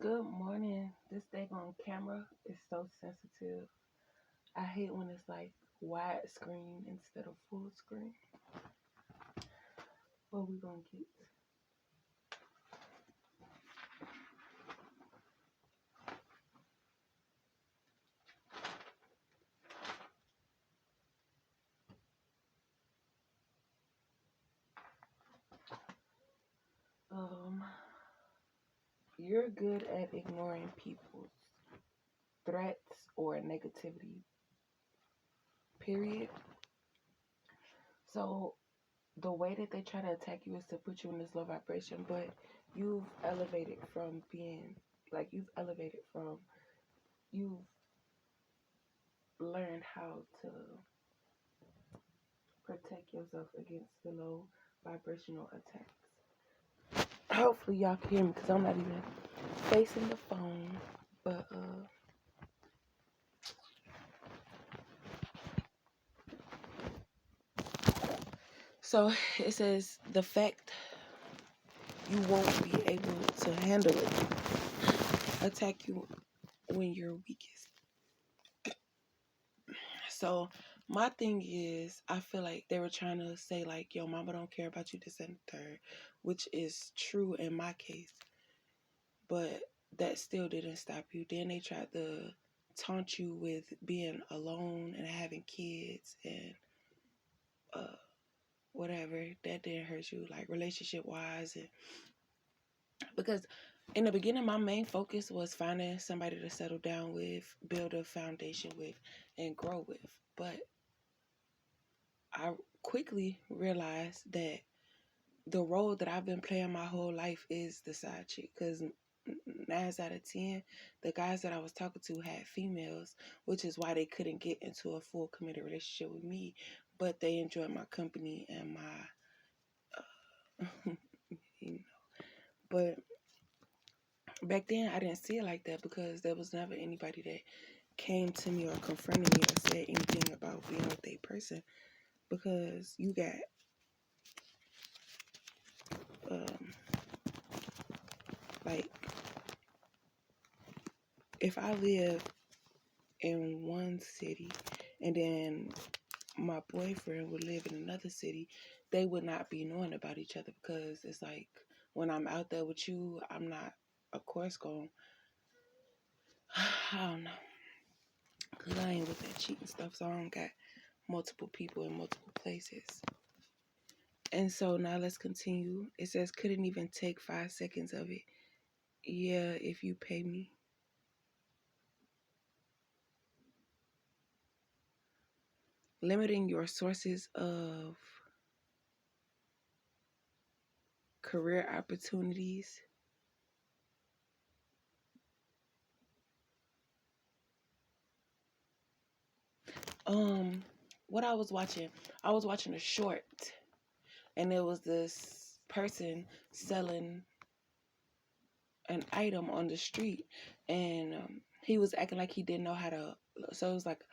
Good morning. This thing on camera is so sensitive. I hate when it's like widescreen instead of full screen. What we gonna get? Um, you're good at ignoring people's threats or negativity. Period. So the way that they try to attack you is to put you in this low vibration, but you've elevated from being you've learned how to protect yourself against the low vibrational attacks. Hopefully y'all can hear me because I'm not even facing the phone. But so it says the fact you won't be able to handle it attack you when you're weakest. So my thing is, I feel like they were trying to say like, yo, mama don't care about you, this and the third, which is true in my case, but that still didn't stop you. Then they tried to taunt you with being alone and having kids and uh whatever. That didn't hurt you, like relationship wise, and because in the beginning my main focus was finding somebody to settle down with, build a foundation with, and grow with. But I quickly realized that the role that I've been playing my whole life is the side chick, because 9 out of 10 the guys that I was talking to had females, which is why they couldn't get into a full committed relationship with me, but they enjoyed my company and my you know. But back then I didn't see it like that because there was never anybody that came to me or confronted me or said anything about being with a person, because you got um like, if I live in one city and then my boyfriend would live in another city, they would not be knowing about each other, because it's like when I'm out there with you, I'm not, of course, going, I don't know, because I ain't with that cheating stuff, so I don't got multiple people in multiple places. And so now let's continue. It says, couldn't even take 5 seconds of it. Yeah, if you pay me. Limiting your sources of career opportunities. What I was watching a short, and there was this person selling an item on the street, and he was acting like he didn't know how to. So it was like,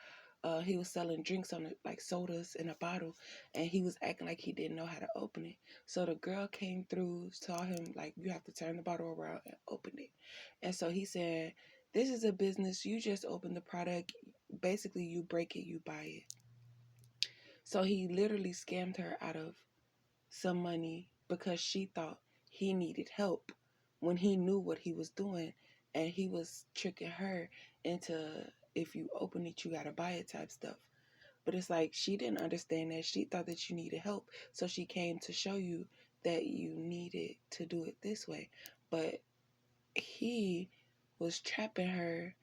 he was selling drinks on it, like sodas in a bottle, and he was acting like he didn't know how to open it. So the girl came through, saw him, like, you have to turn the bottle around and open it. And so he said, "This is a business. You just open the product. Basically, you break it, you buy it." So he literally scammed her out of some money because she thought he needed help when he knew what he was doing, and he was tricking her into, if you open it you gotta buy it type stuff. But it's like, she didn't understand that. She thought that you needed help, so she came to show you that you needed to do it this way. But he was trapping her,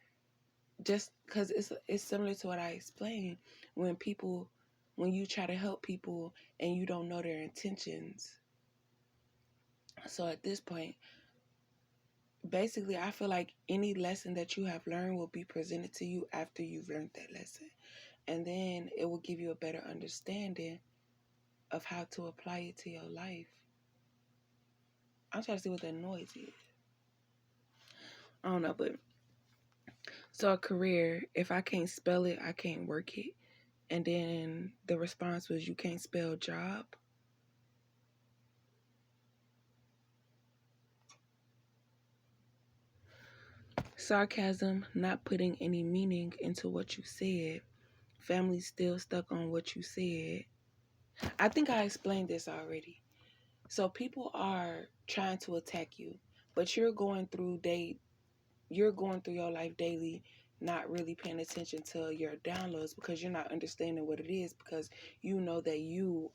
just because it's similar to what I explained, when you try to help people and you don't know their intentions. So at this point, basically, I feel like any lesson that you have learned will be presented to you after you've learned that lesson. And then it will give you a better understanding of how to apply it to your life. I'm trying to see what that noise is. I don't know, but so a career, if I can't spell it, I can't work it. And then the response was, you can't spell job. sarcasm, not putting any meaning into what you said, family still stuck on what you said. I think I explained this already. So people are trying to attack you, but you're going through your life daily, not really paying attention to your downloads because you're not understanding what it is, because you know that you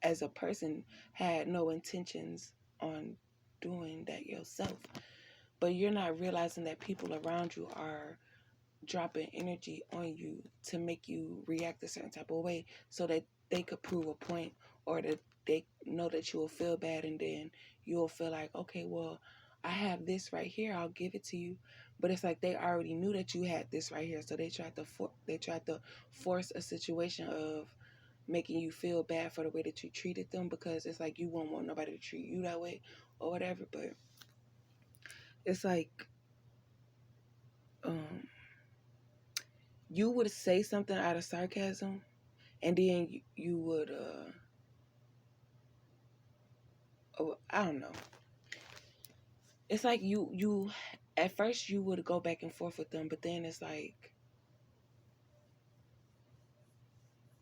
as a person had no intentions on doing that yourself. But you're not realizing that people around you are dropping energy on you to make you react a certain type of way so that they could prove a point, or that they know that you will feel bad, and then you'll feel like, okay, well, I have this right here, I'll give it to you. But it's like they already knew that you had this right here, so they tried to force a situation of making you feel bad for the way that you treated them, because it's like you won't want nobody to treat you that way or whatever. But it's like um you would say something out of sarcasm, and then you would I don't know. It's like you at first you would go back and forth with them, but then it's like,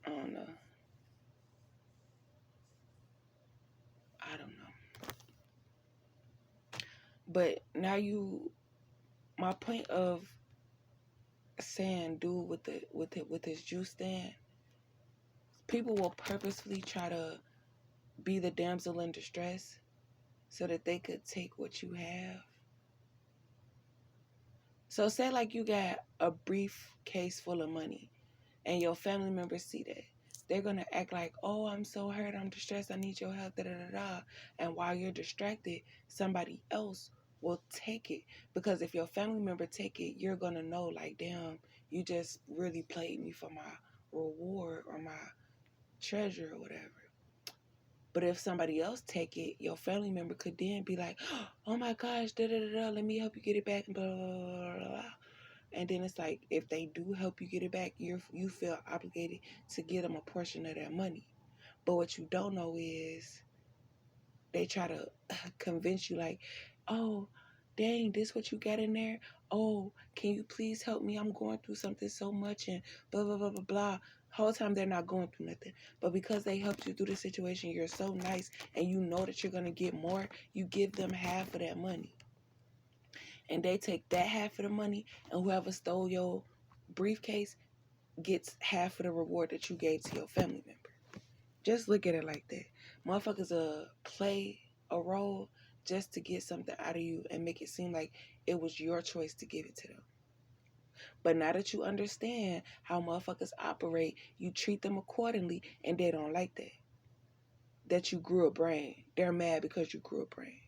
I don't know. I don't know. But now my point of saying dude with his juice stand, people will purposefully try to be the damsel in distress so that they could take what you have. So say like you got a briefcase full of money and your family members see that. They're going to act like, oh, I'm so hurt, I'm distressed, I need your help, da da da da. And while you're distracted, somebody else will take it. Because if your family member take it, you're going to know, like, damn, you just really played me for my reward or my treasure or whatever. But if somebody else take it, your family member could then be like, oh my gosh, da da da da, let me help you get it back, blah blah blah blah blah. And then it's like, if they do help you get it back, you feel obligated to give them a portion of that money. But what you don't know is they try to convince you, like, oh, dang, this what you got in there? Oh, can you please help me? I'm going through something so much, and blah blah blah blah blah. Whole time they're not going through nothing, but because they helped you through the situation, you're so nice, and you know that you're gonna get more. You give them half of that money, and they take that half of the money, and whoever stole your briefcase gets half of the reward that you gave to your family member. Just look at it like that. Motherfuckers play a role just to get something out of you and make it seem like it was your choice to give it to them. But now that you understand how motherfuckers operate, you treat them accordingly, and they don't like that. That you grew a brain. They're mad because you grew a brain.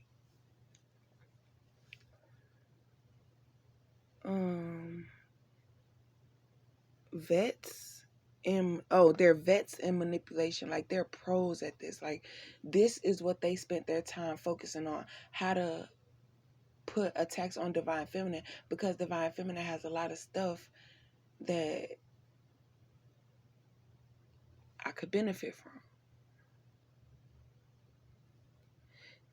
Vets they're vets in manipulation. Like, they're pros at this. Like, this is what they spent their time focusing on, how to put attacks on Divine Feminine, because Divine Feminine has a lot of stuff that I could benefit from.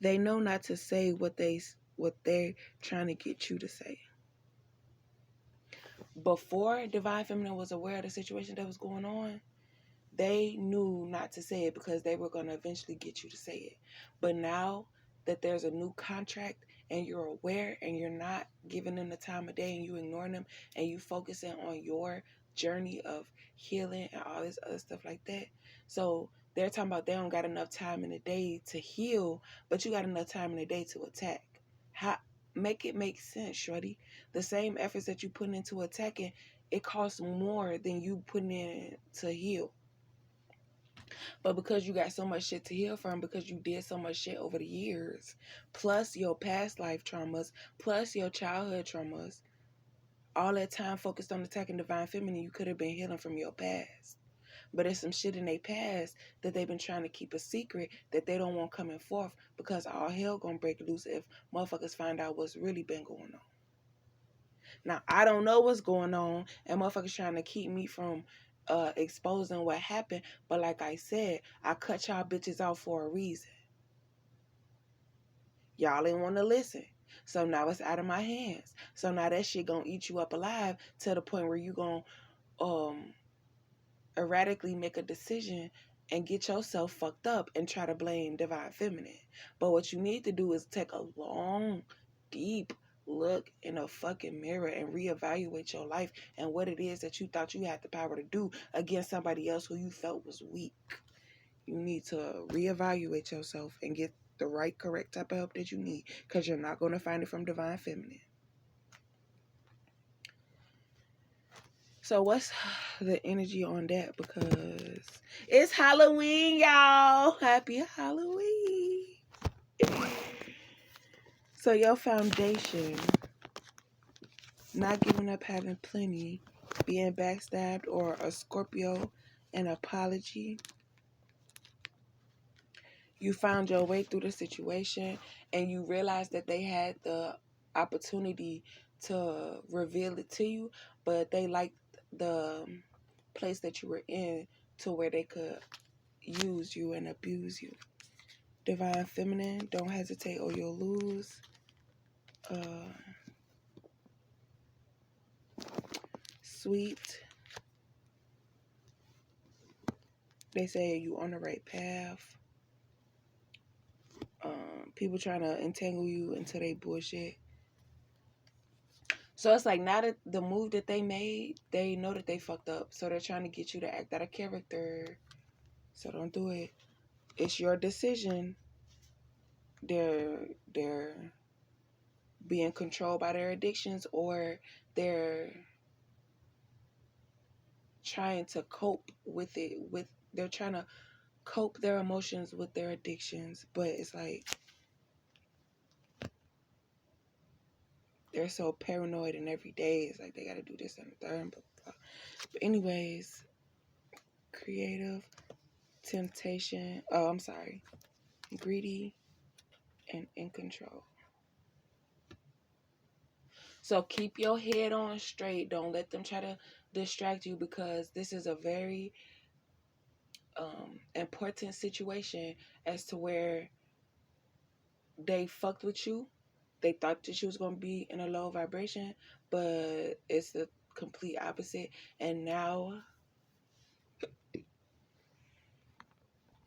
They know not to say what they're trying to get you to say. Before Divine Feminine was aware of the situation that was going on, they knew not to say it because they were going to eventually get you to say it. But now that there's a new contract and you're aware and you're not giving them the time of day and you ignoring them and you focusing on your journey of healing and all this other stuff like that. So they're talking about they don't got enough time in the day to heal, but you got enough time in the day to attack. How make it make sense, shorty? The same efforts that you put into attacking, it costs more than you putting in to heal. But because you got so much shit to heal from, because you did so much shit over the years, plus your past life traumas, plus your childhood traumas, all that time focused on attacking Divine Feminine, you could have been healing from your past. But there's some shit in their past that they've been trying to keep a secret that they don't want coming forth, because all hell gonna break loose if motherfuckers find out what's really been going on. Now, I don't know what's going on, and motherfuckers trying to keep me from exposing what happened. But like I said, I cut y'all bitches out for a reason. Y'all ain't want to listen. So now it's out of my hands. So now that shit gonna eat you up alive to the point where you gonna erratically make a decision and get yourself fucked up and try to blame divine feminine. But what you need to do is take a long, deep look in a fucking mirror and reevaluate your life and what it is that you thought you had the power to do against somebody else who you felt was weak. You need to reevaluate yourself and get the right, correct type of help that you need, because you're not going to find it from divine feminine. So what's the energy on that? Because it's Halloween, y'all. Happy Halloween. So your foundation, not giving up, having plenty, being backstabbed, or a Scorpio, an apology. You found your way through the situation and you realized that they had the opportunity to reveal it to you, but they liked the place that you were in to where they could use you and abuse you. Divine feminine, don't hesitate or you'll lose. Sweet, they say you on the right path. People trying to entangle you into their bullshit. So it's like, now that the move that they made, they know that they fucked up. So they're trying to get you to act out of character. So don't do it. It's your decision. They're being controlled by their addictions, or they're trying to cope with it. They're trying to cope their emotions with their addictions. But it's like, they're so paranoid, and every day it's like they got to do this and the third. Blah, blah. But anyways, creative, temptation. Oh, I'm sorry. Greedy and in control. So keep your head on straight. Don't let them try to distract you, because this is a very important situation as to where they fucked with you. They thought that you was going to be in a low vibration, but it's the complete opposite. And now